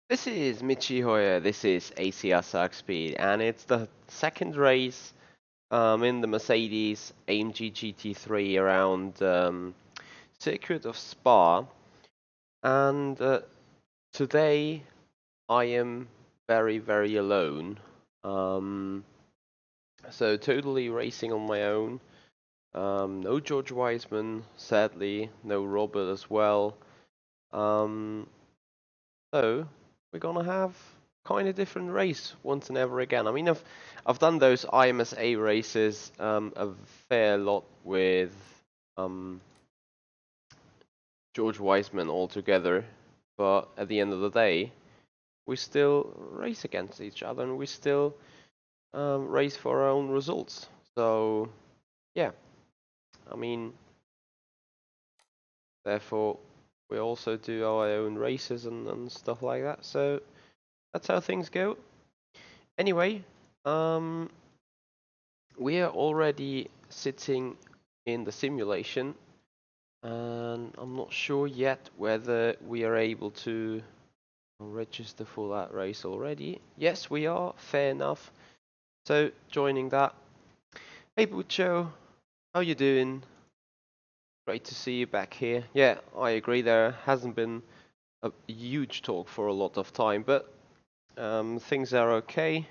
This is Michi Hoyer, this is ACR Zakspeed, and it's the second race in the Mercedes AMG GT3 around circuit of Spa. And today I am very alone. So totally racing on my own. No George Wiseman, sadly, no Robert as well. So we're gonna have kind of different race once and ever again. I mean, I've done those IMSA races a fair lot with George Wiseman altogether, but at the end of the day, we still race against each other and we still race for our own results. So yeah, I mean, therefore we also do our own races and stuff like that. So that's how things go. Anyway, we are already sitting in the simulation, and I'm not sure yet whether we are able to register for that race already. Yes, we are. Fair enough. So joining that. Hey Bucho, how you doing? Great to see you back here. Yeah, I agree. There hasn't been a huge talk for a lot of time, but things are okay.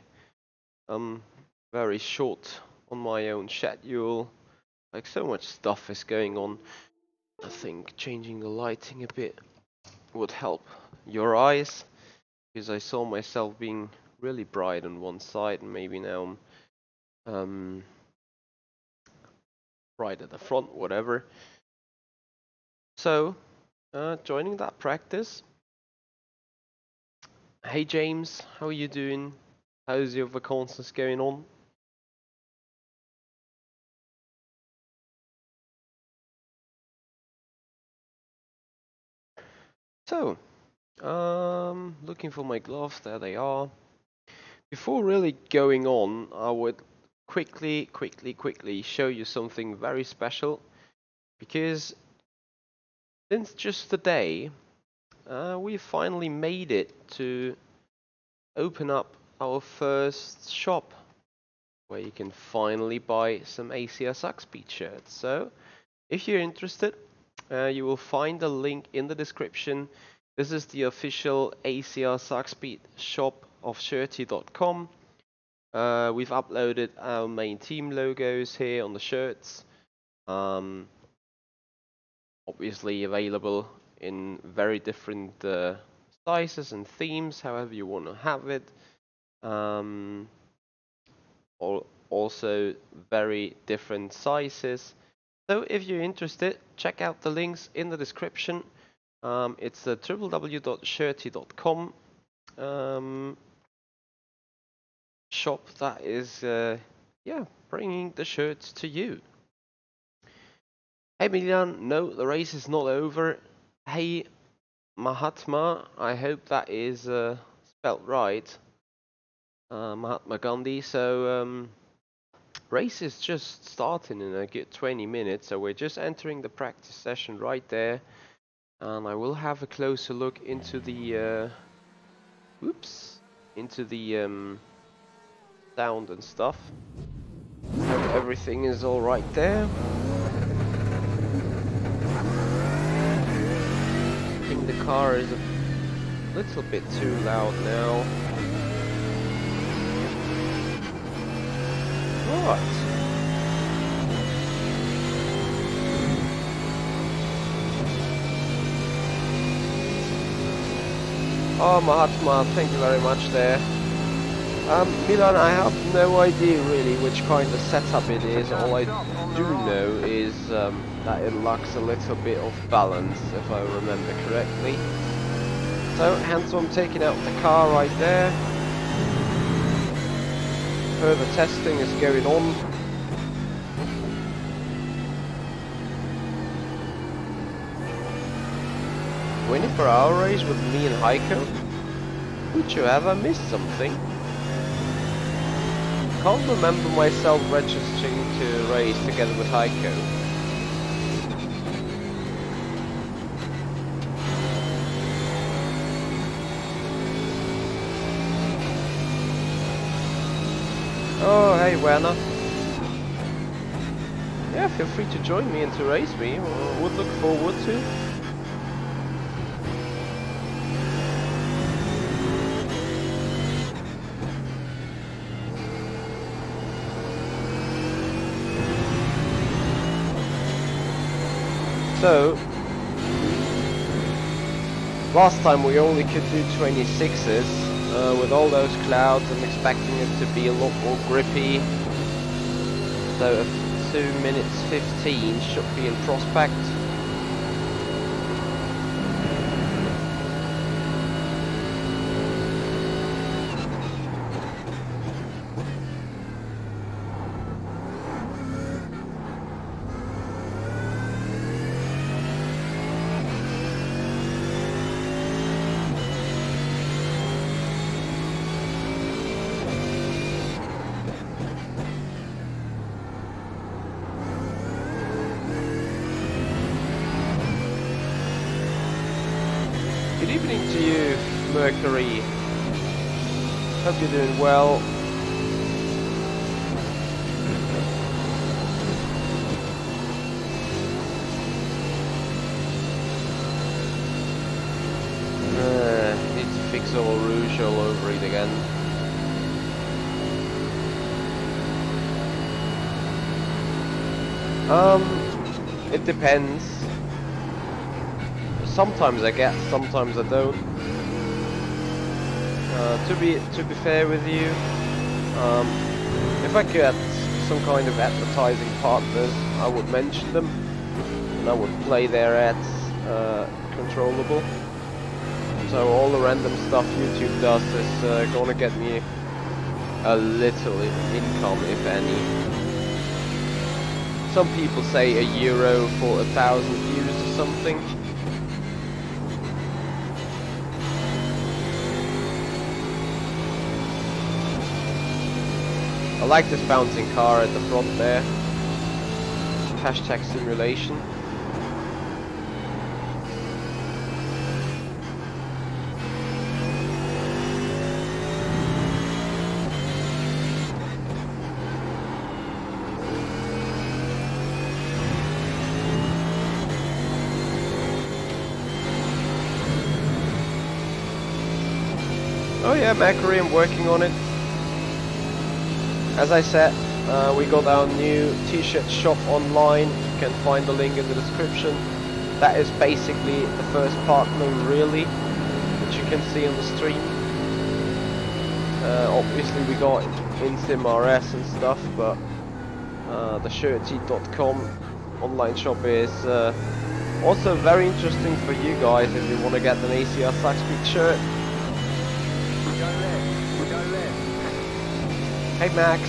Very short on my own schedule. Like, so much stuff is going on. I think changing the lighting a bit would help your eyes, because I saw myself being really bright on one side, and maybe now I'm bright at the front, whatever. So, joining that practice. Hey James, how are you doing? How's your vacances going on? So, looking for my gloves, there they are. Before really going on, I would quickly show you something very special, because since just today, we finally made it to open up our first shop where you can finally buy some ACR Zakspeed shirts. So, if you're interested, you will find the link in the description. This is the official ACR Zakspeed shop of shirty.com. We've uploaded our main team logos here on the shirts. Obviously available in very different sizes and themes, however you want to have it. Also very different sizes. So if you're interested, check out the links in the description. It's the www.shirty.com shop that is bringing the shirts to you. Hey Milan, no, the race is not over. Hey Mahatma, I hope that is spelt right. Mahatma Gandhi. So race is just starting in a good 20 minutes, so we're just entering the practice session right there, and I will have a closer look into the sound and stuff. Hope everything is all right there. I think the car is a little bit too loud now. What? Oh, Mahatma, thank you very much there. Milan, I have no idea really which kind of setup it is. All I do know is that it lacks a little bit of balance, if I remember correctly. So, hence I'm taking out the car right there. Further testing is going on. Winning for our race with me and Heiko? Would you ever miss something? Can't remember myself registering to race together with Heiko. Okay, Werner. Yeah, feel free to join me and to race me. Would look forward to. So, last time we only could do 26s. With all those clouds, I'm expecting it to be a lot more grippy. So 2 minutes 15 should be in prospect. Good evening to you, Mercury. Hope you're doing well. Need to fix all rouge all over it again. It depends. Sometimes I get, sometimes I don't. To be fair with you, if I get some kind of advertising partners, I would mention them, and I would play their ads controllable. So all the random stuff YouTube does is gonna get me a little income, if any. Some people say €1 for 1,000 views or something. I like this bouncing car at the front there. Hashtag simulation. Oh yeah, Macquarie, I'm working on it. As I said, we got our new t-shirt shop online. You can find the link in the description. That is basically the first partner really, which you can see on the stream. Obviously we got InSim RS and stuff, but the shirty.com online shop is also very interesting for you guys if you want to get an ACR Zakspeed shirt. Hey Max.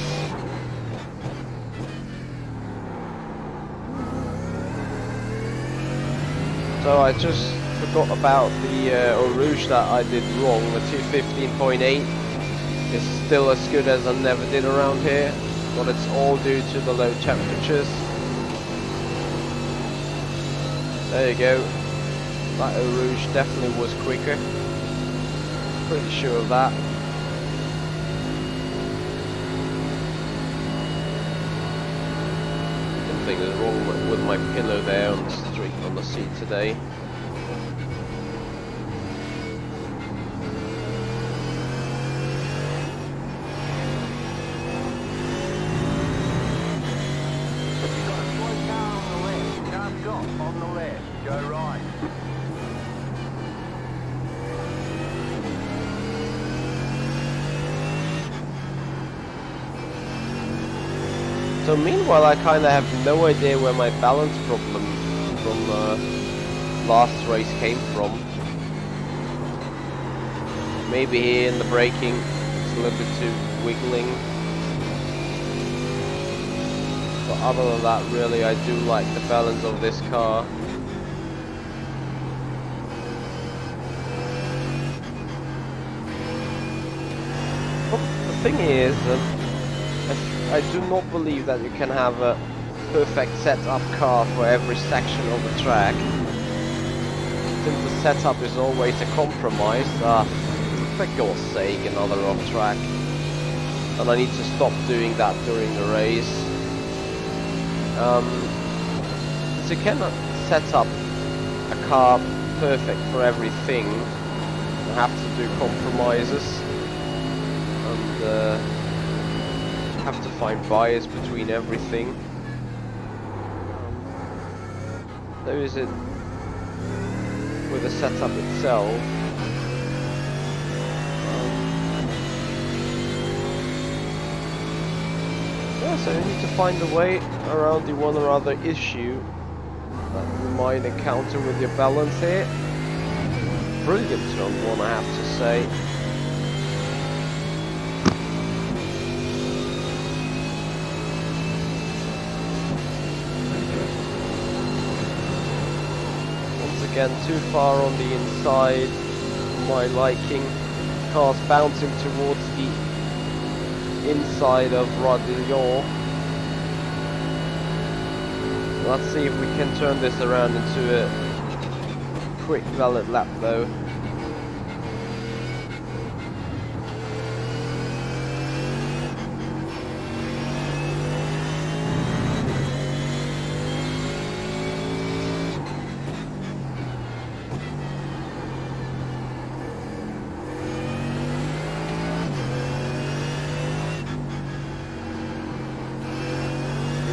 So I just forgot about the Eau Rouge that I did wrong. The 215.8 is still as good as I never did around here, but it's all due to the low temperatures. There you go. That Eau Rouge definitely was quicker. Pretty sure of that. Something is wrong with my pillow there on the street, on the seat today. So meanwhile, I kind of have no idea where my balance problem from last race came from. Maybe here in the braking, it's a little bit too wiggling. But other than that, really, I do like the balance of this car. But the thing is, I do not believe that you can have a perfect setup car for every section of the track. Since the setup is always a compromise. For God's sake, another off track. and I need to stop doing that during the race. So you cannot set up a car perfect for everything. You have to do compromises and have to find bias between everything. There is it with the setup itself. Yeah, so you need to find a way around the one or other issue that you might encounter with your balance here. Brilliant turn one, I have to say. Once again, too far on the inside for my liking. Car's bouncing towards the inside of Radillon. Let's see if we can turn this around into a quick valid lap though.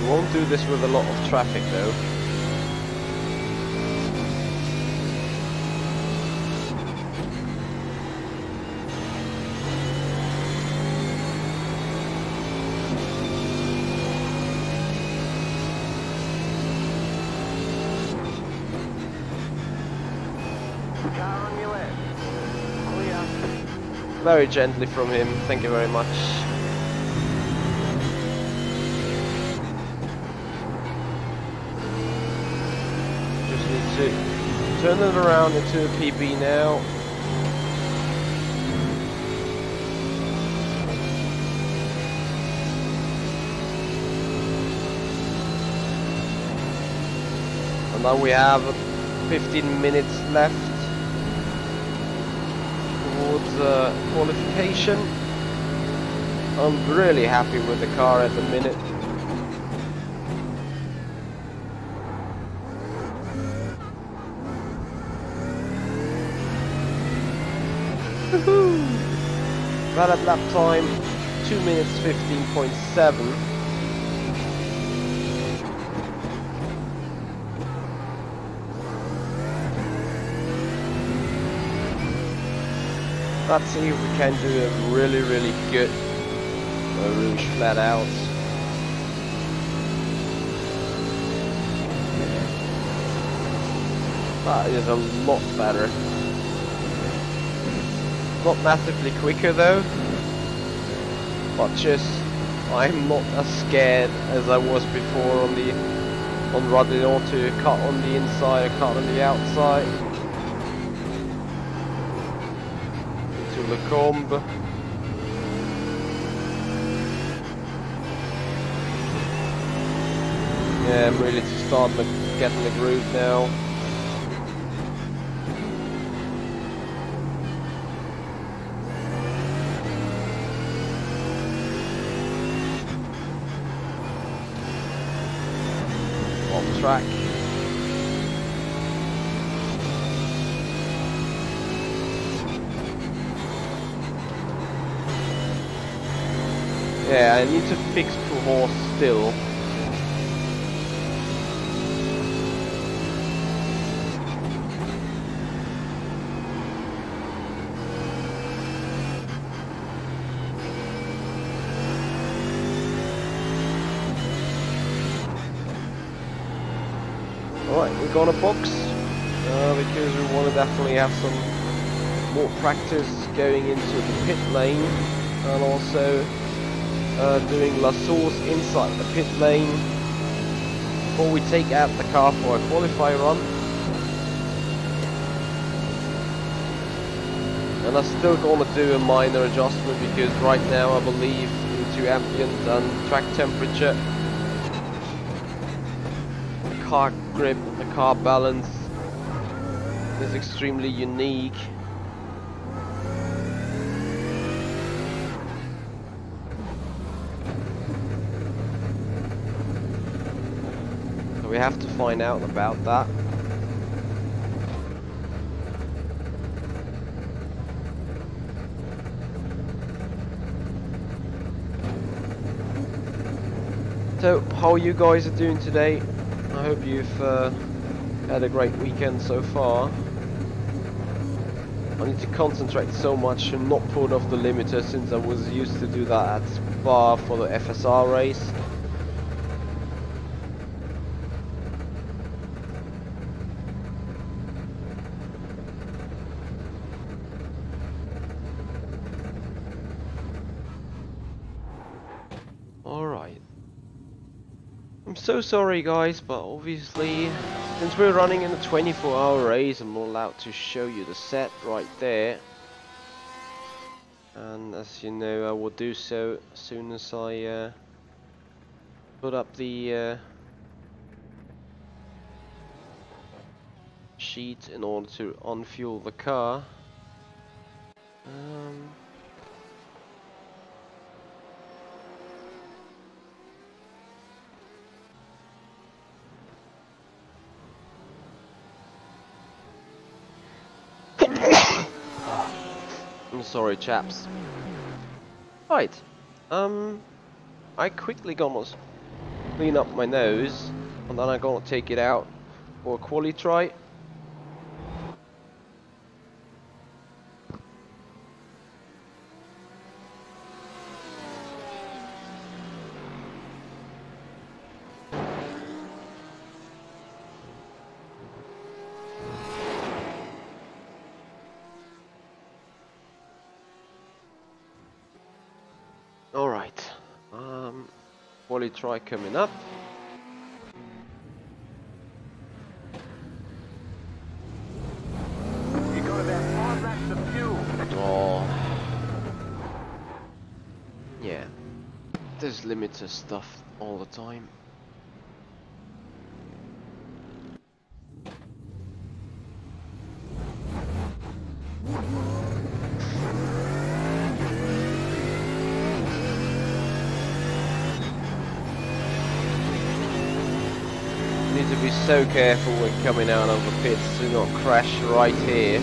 Won't do this with a lot of traffic though. Car on your left. Clear. Very gently from him, thank you very much. To turn it around into a PB now. And now we have 15 minutes left towards qualification. I'm really happy with the car at the minute. Valid lap time 2 minutes 15.7. Let's see if we can do a really good Rouge flat out. That is a lot better. Not massively quicker though, but just I'm not as scared as I was before on Radillon to cut on the inside, cut on the outside. Into Lecombe. Yeah, I'm ready to start getting the groove now. Track. Yeah, I need to fix the horse still. Alright, we're gonna box because we want to definitely have some more practice going into the pit lane and also doing La Source inside the pit lane before we take out the car for a qualify run. And I'm still gonna do a minor adjustment because right now I believe into ambient and track temperature, car grip, the car balance is extremely unique. we have to find out about that. So, how you guys are doing today? I hope you've had a great weekend so far. I need to concentrate so much and not put off the limiter, since I was used to do that at Spa for the FSR race. Alright. I'm so sorry guys, but obviously, since we're running in a 24-hour race, I'm not allowed to show you the set right there. And as you know, I will do so as soon as I put up the sheet in order to unfuel the car. I'm sorry, chaps. Right. I quickly gonna clean up my nose, and then I'm gonna take it out for a quali try. Alright, quali try coming up. You got about 5 laps of fuel. Oh, yeah, there's limiter stuff all the time. Need to be so careful when coming out of the pits to not crash right here.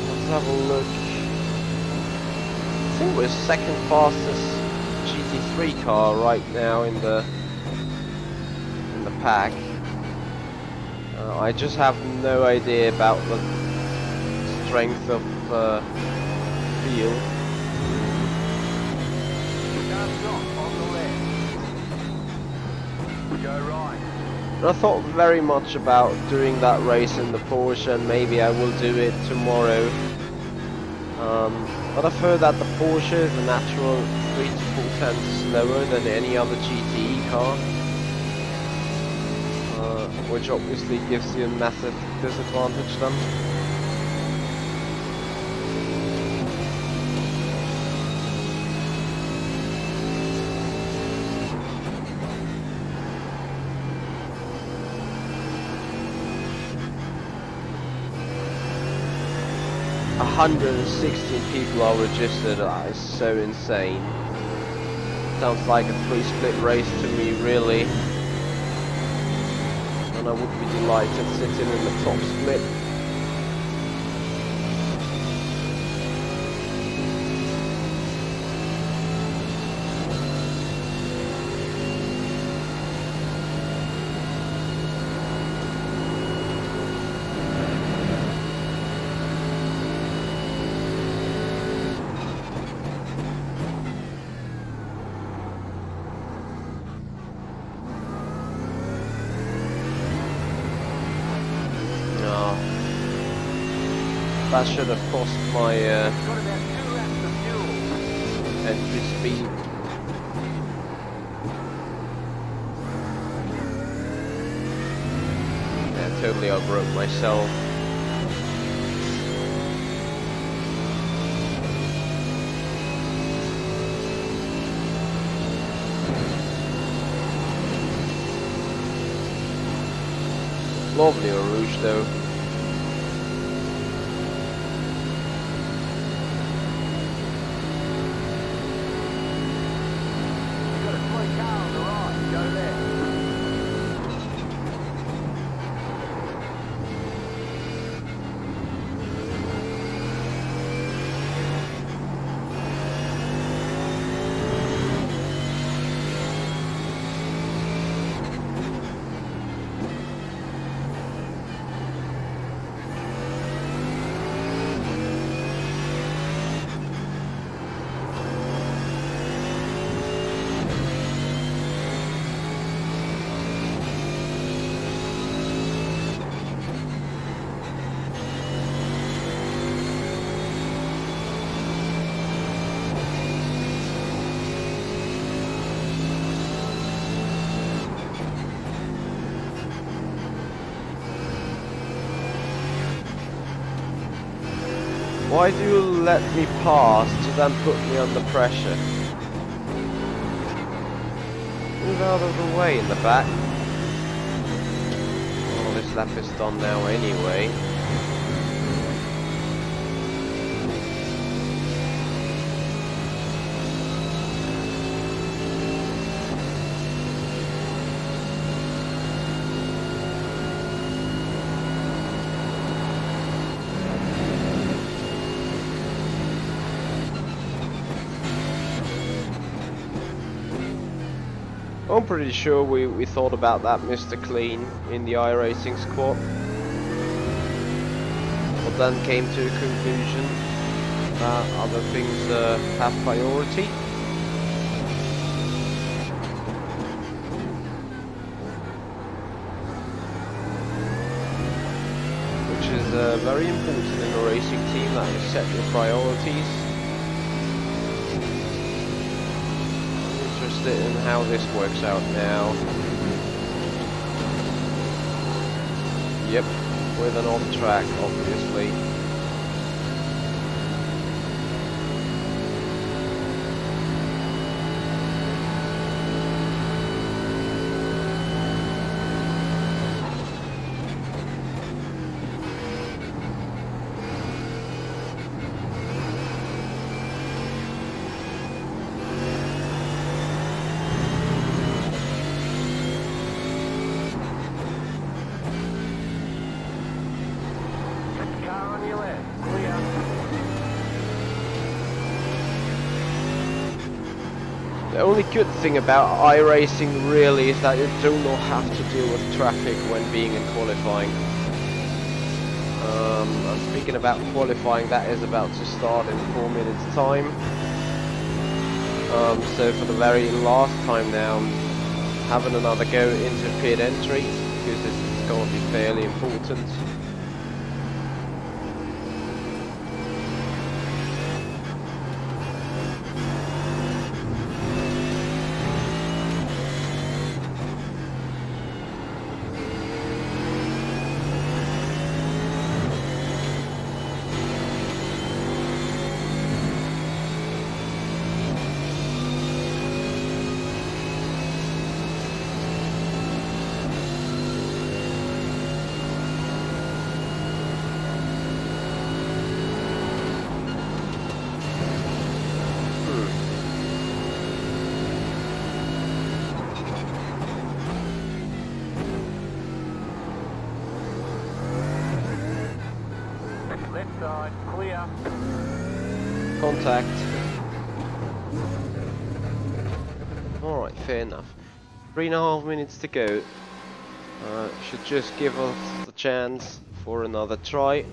Let's have a look. I think we're second fastest GT3 car right now in the pack. I just have no idea about the strength of field. I thought very much about doing that race in the Porsche, and maybe I will do it tomorrow. But I've heard that the Porsche is a natural 3 to 4 tenths slower than any other GTE car, which obviously gives you a massive disadvantage then. 116 people are registered. That is so insane. Sounds like a 3-split race to me, really. And I would be delighted sitting in the top split. That should have cost my entry speed. Yeah, totally overwrote myself. Lovely Rouge though. Why do you let me pass to then put me under pressure? Move out of the way in the back. Oh, this lap is done now anyway. I'm pretty sure we thought about that Mr. Clean in the iRacing squad, but then came to a conclusion that other things have priority. Which is very important in a racing team, that you set your priorities. In how this works out now. Yep, with an off track, obviously. The only good thing about iRacing really is that you do not have to deal with traffic when being in qualifying. I'm speaking about qualifying, that is about to start in 4 minutes time. So for the very last time now, I'm having another go into pit entry, because this is going to be fairly important. Clear. Contact. Alright, fair enough. 3.5 minutes to go. Should just give us the chance for another try.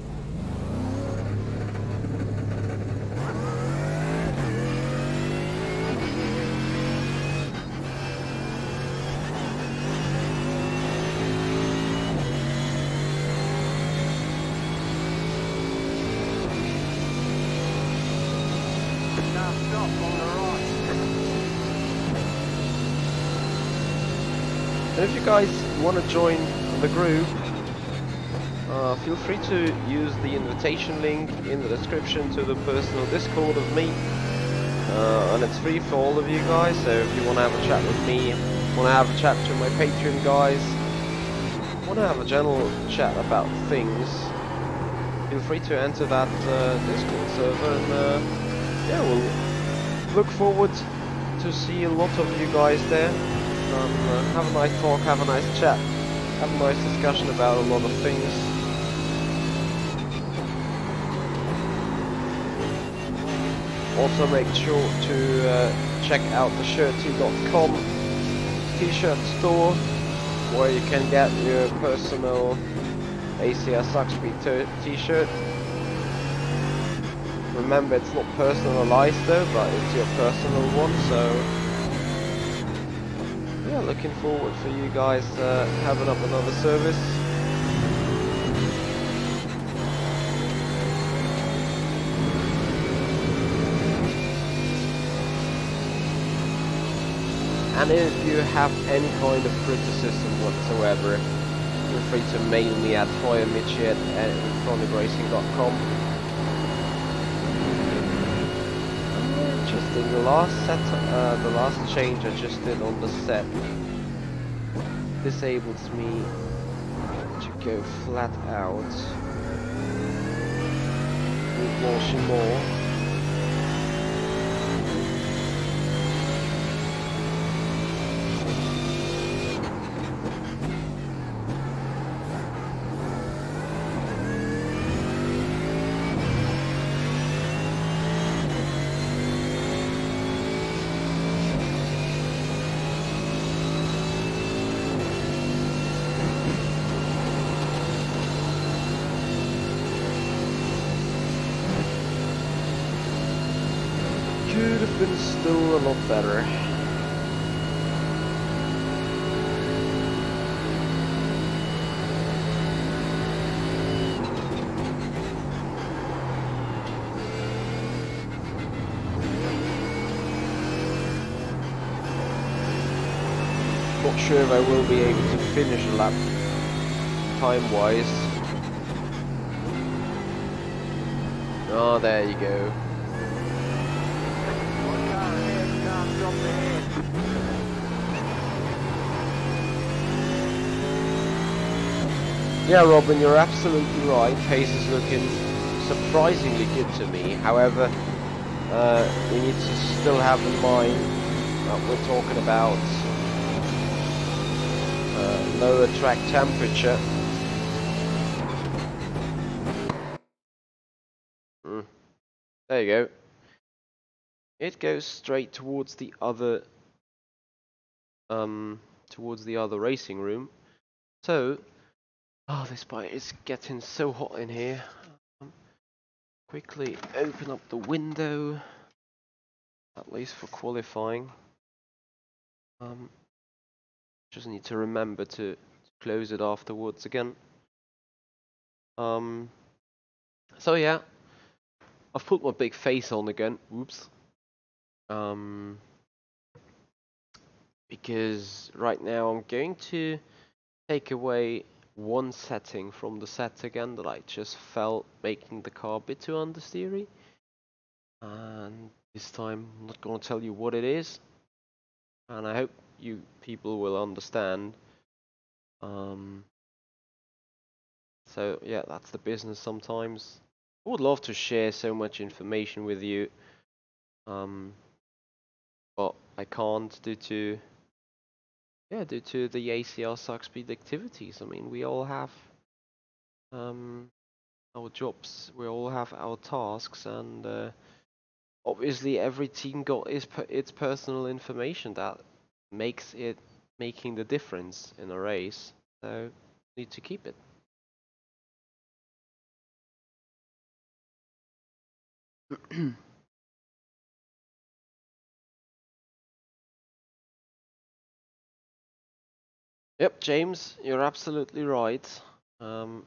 And if you guys want to join the group, feel free to use the invitation link in the description to the personal Discord of me, and it's free for all of you guys. So if you want to have a chat with me, want to have a chat to my Patreon guys, want to have a general chat about things, feel free to enter that Discord server, and yeah, we'll look forward to see a lot of you guys there. Have a nice talk, have a nice chat, have a nice discussion about a lot of things. Also make sure to check out the shirty.com t-shirt store, where you can get your personal ACR Zakspeed t-shirt. Remember, it's not personalized though, but it's your personal one, so yeah, looking forward for you guys having up another service. And if you have any kind of criticism whatsoever, feel free to mail me at Michi@electronicracing.com. adjusting the last set, the last change I just did on the set disables me to go flat out with launching more. Could have been still a lot better. Not sure if I will be able to finish a lap time-wise. Oh, there you go. Yeah, Robin, you're absolutely right. Pace is looking surprisingly good to me. However, we need to still have in mind that we're talking about lower track temperature. There you go. It goes straight towards the other racing room. So, oh, this bike is getting so hot in here. Quickly open up the window, at least for qualifying. Just need to remember to close it afterwards again. So yeah, I've put my big face on again. Oops. Because right now I'm going to take away one setting from the set again that I just felt making the car a bit too understeery. And this time I'm not going to tell you what it is. And I hope you people will understand. So yeah, that's the business sometimes. I would love to share so much information with you. But I can't due to the ACR Zakspeed activities. I mean, we all have our jobs, we all have our tasks, and obviously every team got its personal information that making the difference in a race. So need to keep it. Yep, James, you're absolutely right. And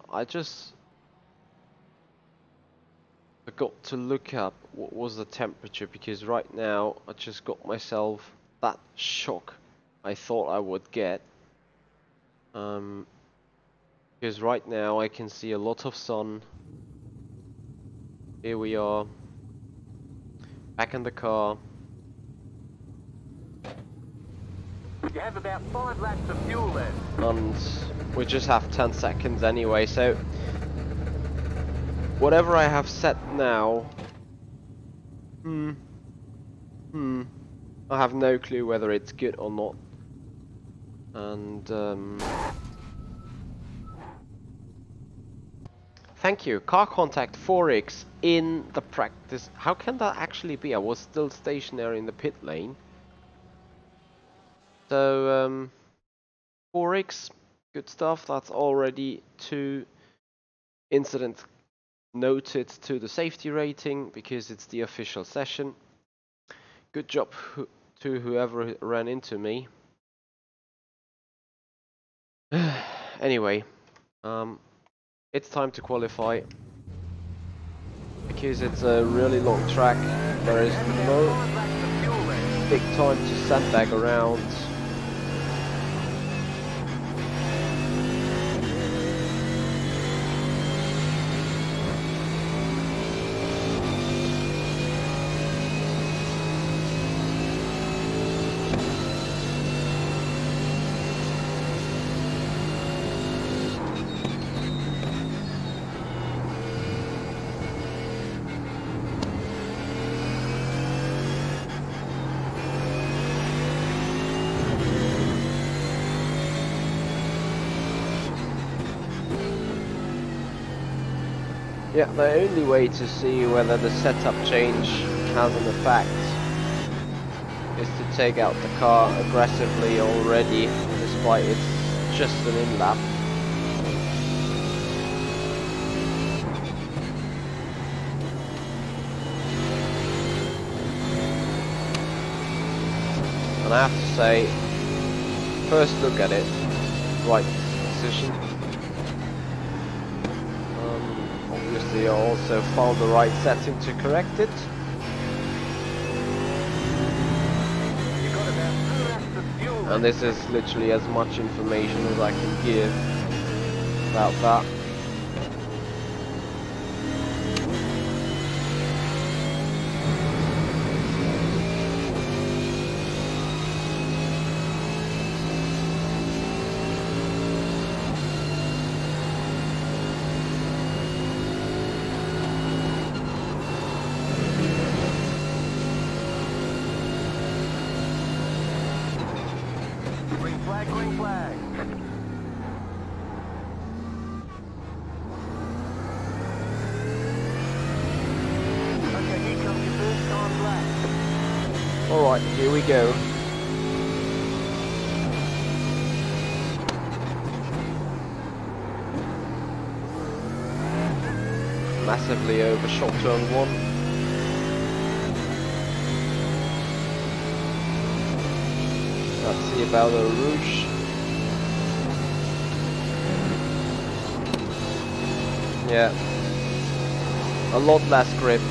I just forgot to look up what was the temperature, because right now I just got myself that shock I thought I would get. Because right now I can see a lot of sun. Here we are, back in the car. You have about 5 laps of fuel left. And we just have 10 seconds anyway, so whatever I have set now, I have no clue whether it's good or not. And thank you, car contact 4x in the practice. How can that actually be? I was still stationary in the pit lane. So 4x, good stuff. That's already 2 incidents noted to the safety rating because it's the official session. Good job to whoever ran into me. Anyway, it's time to qualify because it's a really long track. There is no big time to sandbag around. Yeah, the only way to see whether the setup change has an effect is to take out the car aggressively already, despite it's just an in-lap. And I have to say, first look at it, right decision. Obviously I also found the right setting to correct it. And this is literally as much information as I can give about that. Green flag. Okay, here comes your first time black. Alright, here we go. Massively overshot turn 1. Let's see about the Rouge. Yeah, a lot less grip.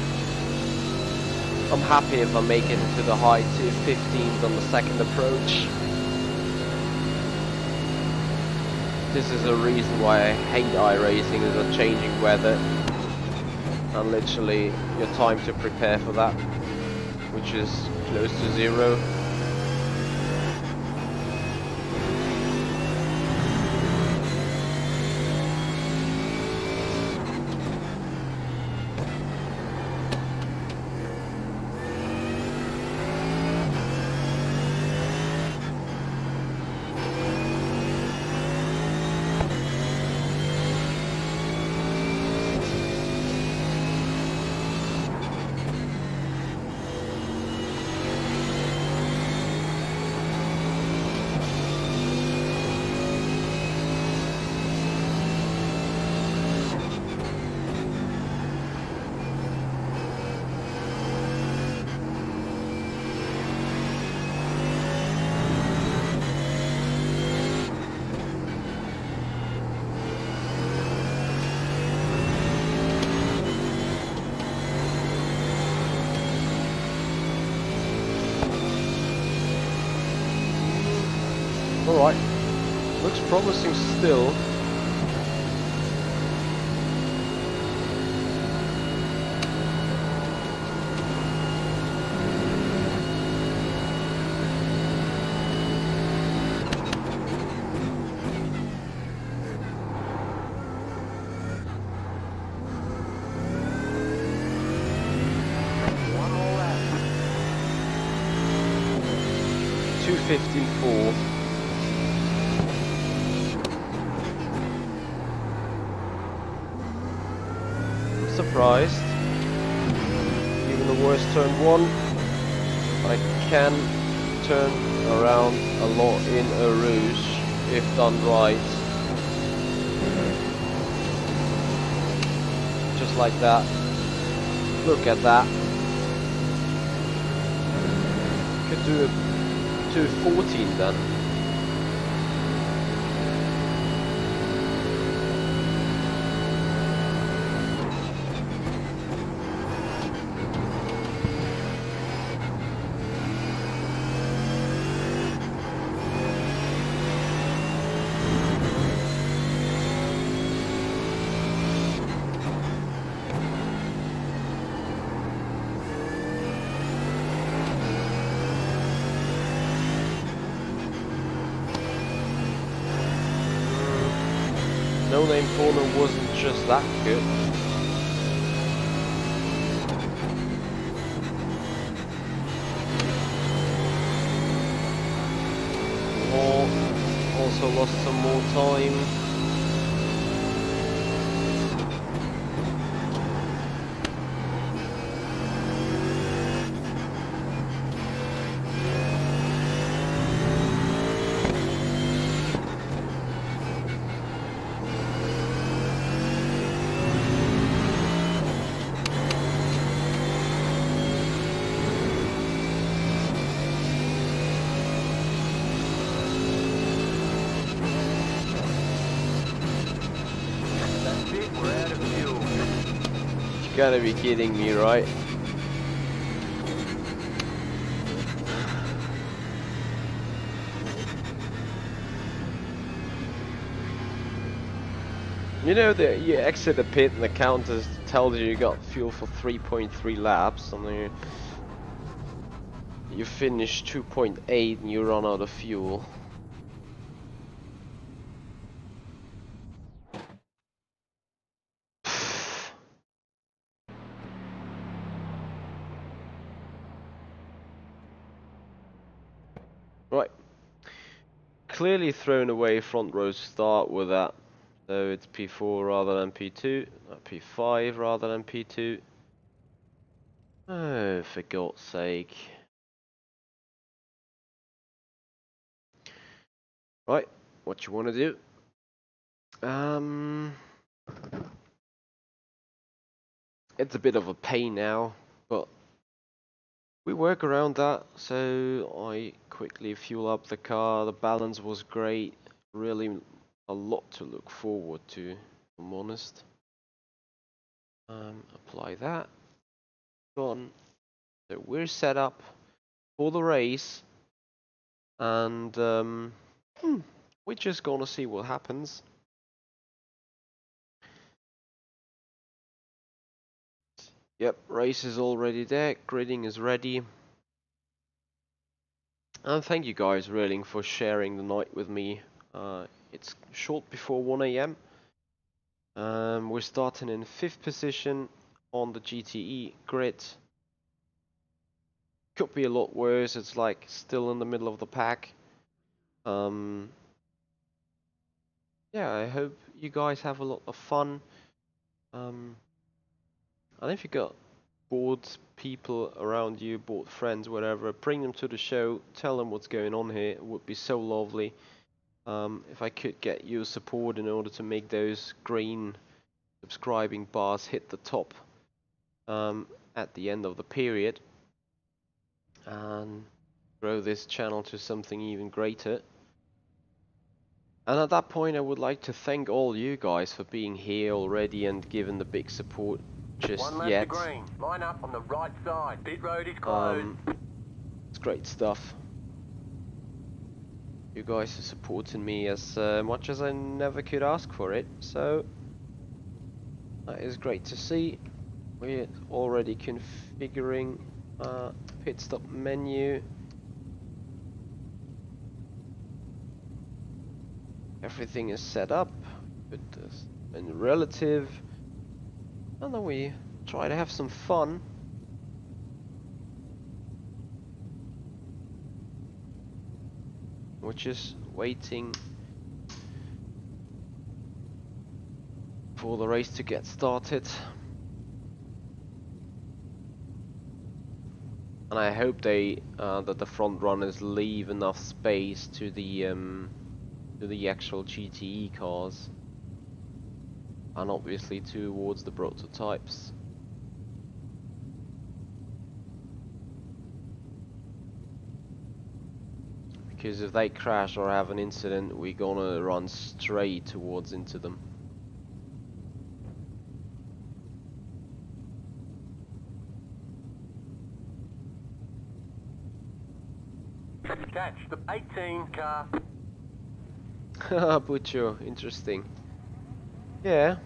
I'm happy if I make it into the high 215s on the second approach. This is a reason why I hate iRacing, is the changing weather and literally your time to prepare for that, which is close to 0. Alright, looks promising still. One more lap. 2:54. Surprised. Even the worst turn 1, I can turn around a lot in a Rouge if done right. Just like that. Look at that. Could do a 2:14 then. No Name corner wasn't just that good. Also lost some more time. gotta be kidding me, right? You know that you exit the pit and the counter tells you got fuel for 3.3 laps, and then you finish 2.8 and you run out of fuel. Right. Clearly thrown away front row start with that. So it's P4 rather than P2, P5 rather than P2. Oh, for God's sake. Right, what you want to do? It's a bit of a pain now, but we work around that. So I quickly fuel up the car. The balance was great. Really a lot to look forward to, if I'm honest. Apply that. Gone. So we're set up for the race, and we're just gonna see what happens. Yep, race is already there. Gridding is ready. And thank you guys really for sharing the night with me. It's short before 1 AM. We're starting in 5th position on the GTE grid. Could be a lot worse. It's like still in the middle of the pack. Yeah, I hope you guys have a lot of fun. And if you got bored people around you, bored friends, whatever, bring them to the show. Tell them what's going on here. It would be so lovely. If I could get your support in order to make those green subscribing bars hit the top at the end of the period, and grow this channel to something even greater. And at that point I would like to thank all you guys for being here already and giving the big support just One lap yet. to green. Line up on the right side. Pit road is closed. It's great stuff. You guys are supporting me as much as I never could ask for it, so that is great to see. We're already configuring pit stop menu. Everything is set up. Put this in relative, and then we try to have some fun. We're just waiting for the race to get started. And I hope that the front runners leave enough space to the actual GTE cars, and obviously towards the prototypes. Because if they crash or have an incident, we're gonna run straight towards into them. Catch the 18 car. Haha, Butcho, interesting. Yeah,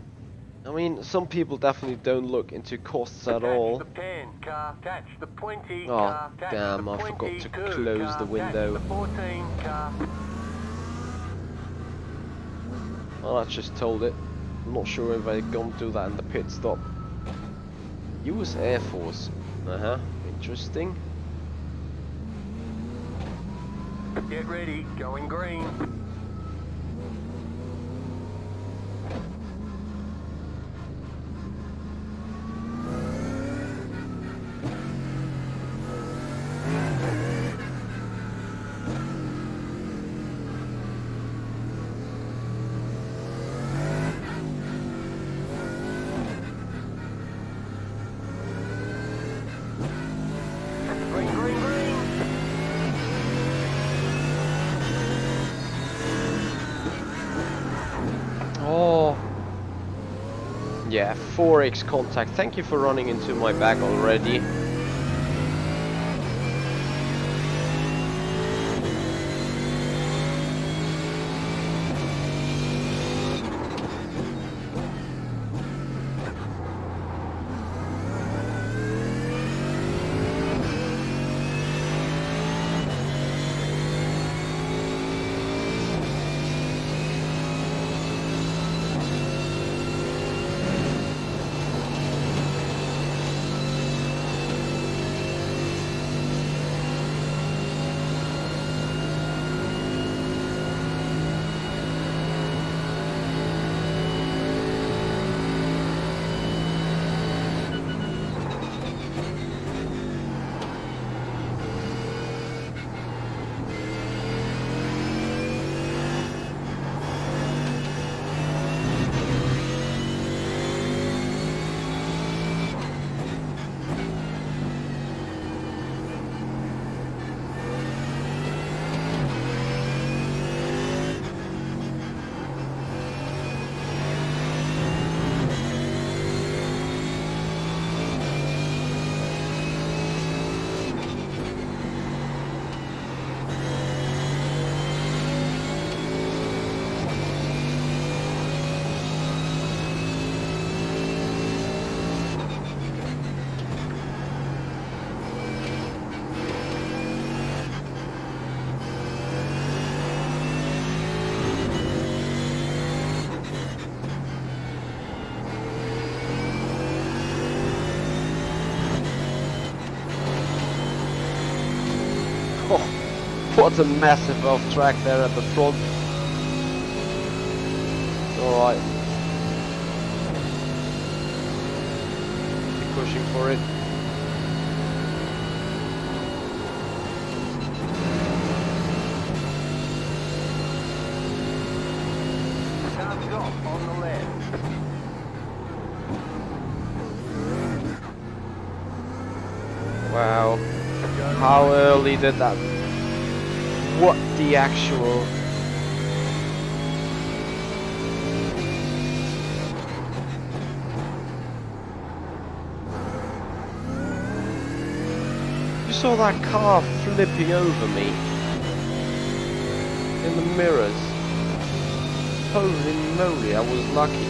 I mean, some people definitely don't look into costs at all. Catch the 10 car. Catch the 20 Oh, car. Catch damn, the I forgot to 22 close car. the window. Catch the 14 car. Well, I just told it. I'm not sure if I'm gonna do that in the pit stop. US Air Force. Interesting. Get ready. Going green. Green, green, green. Yeah, 4x contact. Thank you for running into my back already. Oh, what a massive off track there at the front. Alright. Keep pushing for it. Car's off on the left. Wow. How early did that? What the actual? You saw that car flipping over me in the mirrors. Holy moly, I was lucky.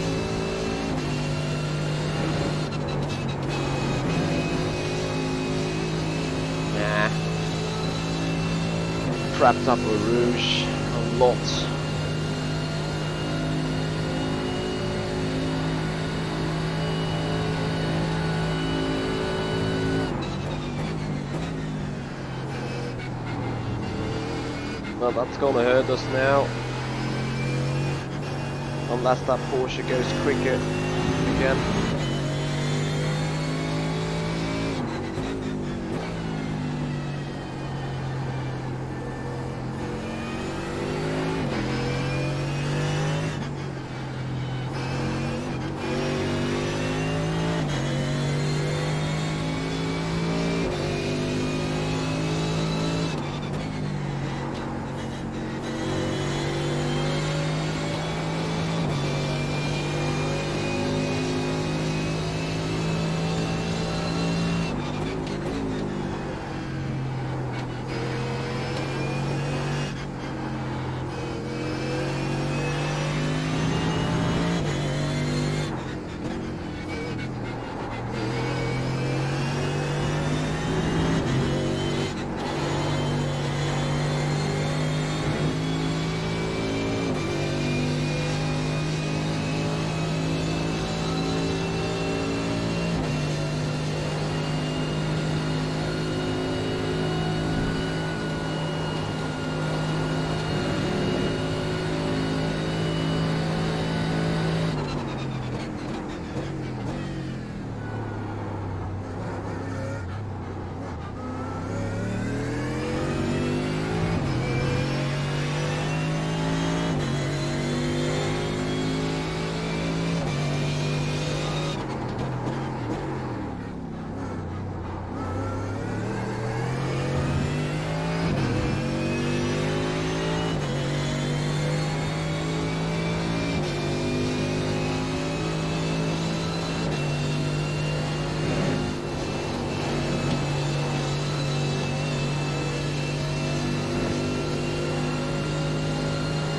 Nah. Trapped up a rouge a lot. Well, that's gonna hurt us now. Unless that Porsche goes quicker again.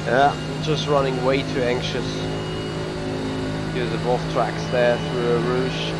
Yeah, just running way too anxious because of off tracks there through a rouge.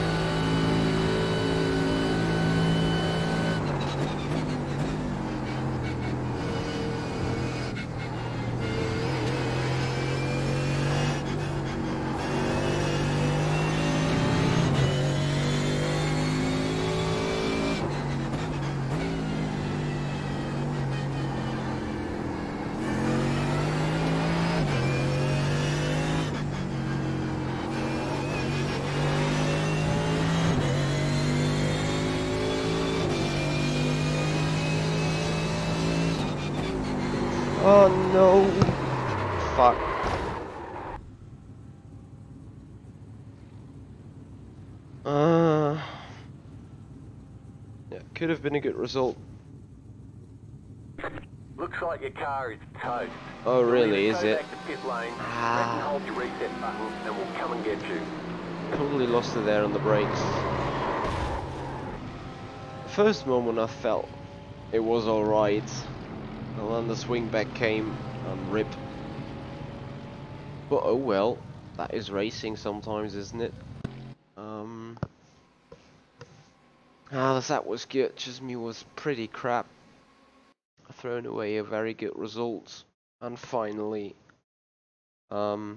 Oh no! Fuck. Yeah, could have been a good result. Looks like your car is toast. Oh You'll really, need is to go it? back to pit lane, press and hold your reset button, and we'll come and get you. Totally lost it there on the brakes. The first moment I felt it was alright. And then the swing back came and rip. But oh well, that is racing sometimes, isn't it? That was good, just me was pretty crap. Thrown away a very good result. And finally, yeah,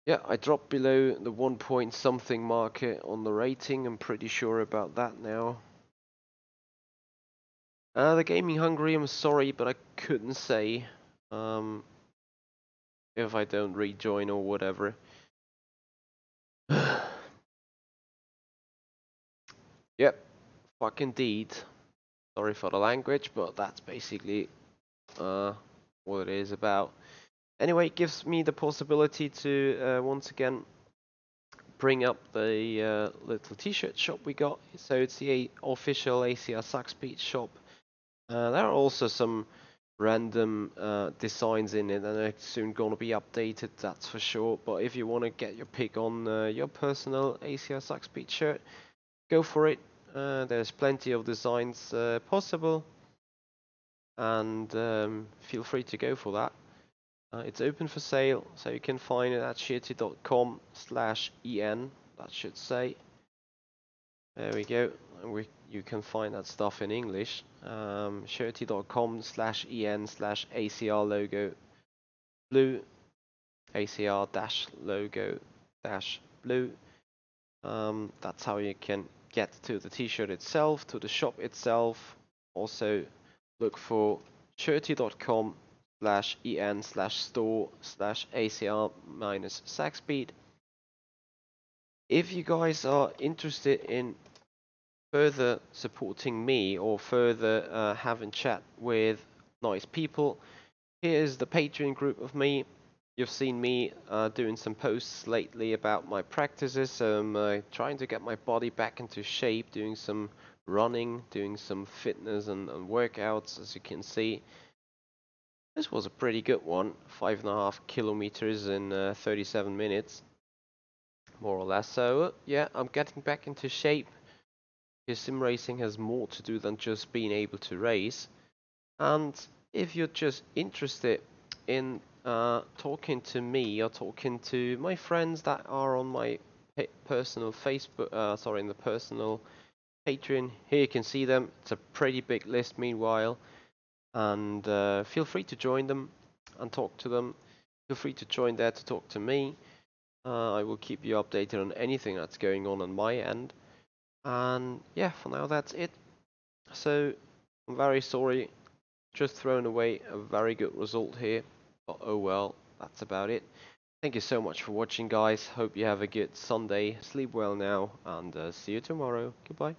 I dropped below the 1 point something marker on the rating. I'm pretty sure about that now. The Gaming Hungry, I'm sorry, but I couldn't say if I don't rejoin or whatever. Yep, fuck indeed. Sorry for the language, but that's basically what it is about. Anyway, it gives me the possibility to once again bring up the little t-shirt shop we got. So it's the official ACR Zakspeed shop. There are also some random designs in it, and they're soon going to be updated, that's for sure. But if you want to get your pick on your personal ACR Zakspeed shirt, go for it. There's plenty of designs possible, and feel free to go for that. It's open for sale, so you can find it at shirty.com/en. That should say. There we go. And you can find that stuff in English. Shirty.com/en/ACR logo blue. ACR dash logo dash blue. That's how you can get to the t-shirt itself, to the shop itself. Also look for shirty.com/en/store/ACR-Zakspeed. If you guys are interested in further supporting me or further having chat with nice people, here's the Patreon group of me. You've seen me doing some posts lately about my practices. I'm trying to get my body back into shape, doing some running, doing some fitness and workouts. As you can see, this was a pretty good one, 5.5 kilometers in 37 minutes, more or less. So yeah, I'm getting back into shape. Because sim racing has more to do than just being able to race. And if you're just interested in talking to me or talking to my friends that are on my personal Facebook, in the personal Patreon, here you can see them. It's a pretty big list meanwhile. And feel free to join them and talk to them. Feel free to join there to talk to me. I will keep you updated on anything that's going on my end. And yeah, for now that's it. So I'm very sorry, just thrown away a very good result here, but oh well, that's about it. Thank you so much for watching, guys. Hope you have a good Sunday. Sleep well now, and see you tomorrow. Goodbye.